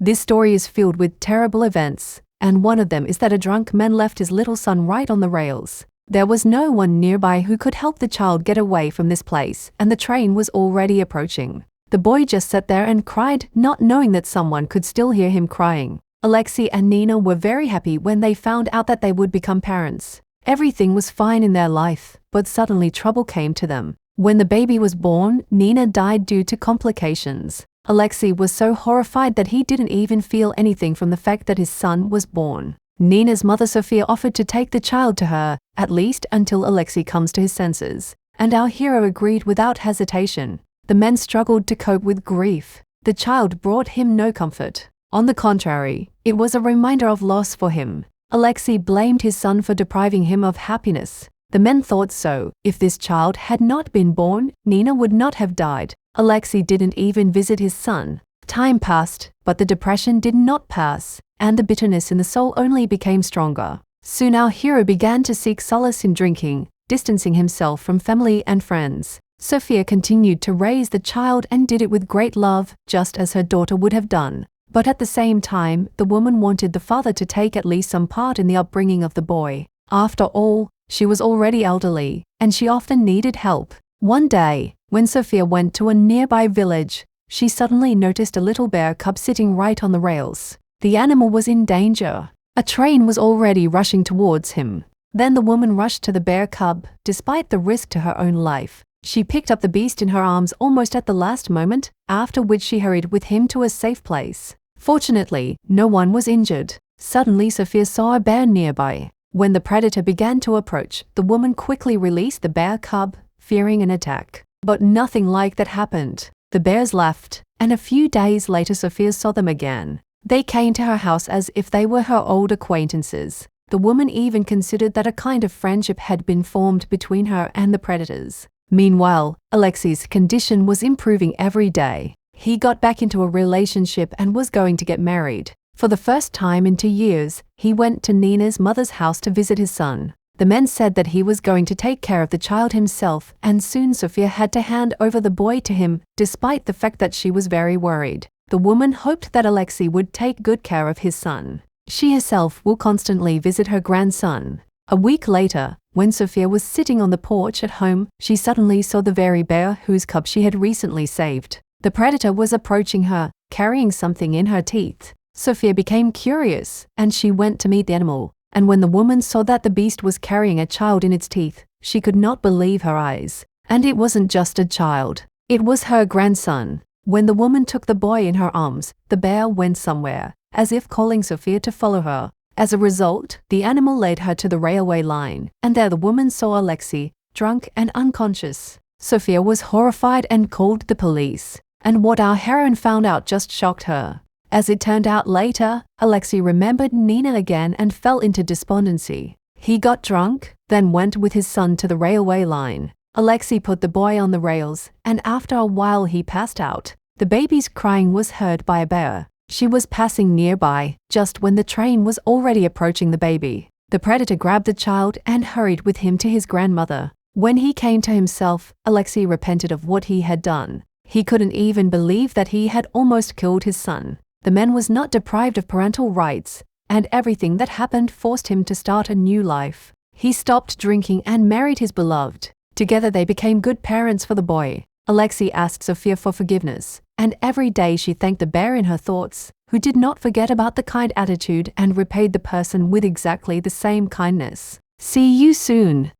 This story is filled with terrible events, and one of them is that a drunk man left his little son right on the rails. There was no one nearby who could help the child get away from this place, and the train was already approaching. The boy just sat there and cried, not knowing that someone could still hear him crying. Alexei and Nina were very happy when they found out that they would become parents. Everything was fine in their life, but suddenly trouble came to them. When the baby was born, Nina died due to complications. Alexei was so horrified that he didn't even feel anything from the fact that his son was born. Nina's mother Sophia offered to take the child to her, at least until Alexei comes to his senses, and our hero agreed without hesitation. The man struggled to cope with grief. The child brought him no comfort. On the contrary, it was a reminder of loss for him. Alexei blamed his son for depriving him of happiness. The men thought so. If this child had not been born, Nina would not have died. Alexei didn't even visit his son. Time passed, but the depression did not pass, and the bitterness in the soul only became stronger. Soon our hero began to seek solace in drinking, distancing himself from family and friends. Sophia continued to raise the child and did it with great love, just as her daughter would have done. But at the same time, the woman wanted the father to take at least some part in the upbringing of the boy. After all, she was already elderly, and she often needed help. One day, when Sophia went to a nearby village, she suddenly noticed a little bear cub sitting right on the rails. The animal was in danger. A train was already rushing towards him. Then the woman rushed to the bear cub, despite the risk to her own life. She picked up the beast in her arms almost at the last moment, after which she hurried with him to a safe place. Fortunately, no one was injured. Suddenly, Sophia saw a bear nearby. When the predator began to approach, the woman quickly released the bear cub, fearing an attack. But nothing like that happened. The bears left, and a few days later Sophia saw them again. They came to her house as if they were her old acquaintances. The woman even considered that a kind of friendship had been formed between her and the predators. Meanwhile, Alexei's condition was improving every day. He got back into a relationship and was going to get married. For the first time in 2 years, he went to Nina's mother's house to visit his son. The man said that he was going to take care of the child himself, and soon Sophia had to hand over the boy to him, despite the fact that she was very worried. The woman hoped that Alexei would take good care of his son. She herself will constantly visit her grandson. A week later, when Sophia was sitting on the porch at home, she suddenly saw the very bear whose cub she had recently saved. The predator was approaching her, carrying something in her teeth. Sophia became curious, and she went to meet the animal. And when the woman saw that the beast was carrying a child in its teeth, she could not believe her eyes. And it wasn't just a child. It was her grandson. When the woman took the boy in her arms, the bear went somewhere, as if calling Sophia to follow her. As a result, the animal led her to the railway line, and there the woman saw Alexei, drunk and unconscious. Sophia was horrified and called the police. And what our heroine found out just shocked her. As it turned out later, Alexei remembered Nina again and fell into despondency. He got drunk, then went with his son to the railway line. Alexei put the boy on the rails, and after a while he passed out. The baby's crying was heard by a bear. She was passing nearby, just when the train was already approaching the baby. The predator grabbed the child and hurried with him to his grandmother. When he came to himself, Alexei repented of what he had done. He couldn't even believe that he had almost killed his son. The man was not deprived of parental rights, and everything that happened forced him to start a new life. He stopped drinking and married his beloved. Together they became good parents for the boy. Alexei asked Sophia for forgiveness, and every day she thanked the bear in her thoughts, who did not forget about the kind attitude and repaid the person with exactly the same kindness. See you soon.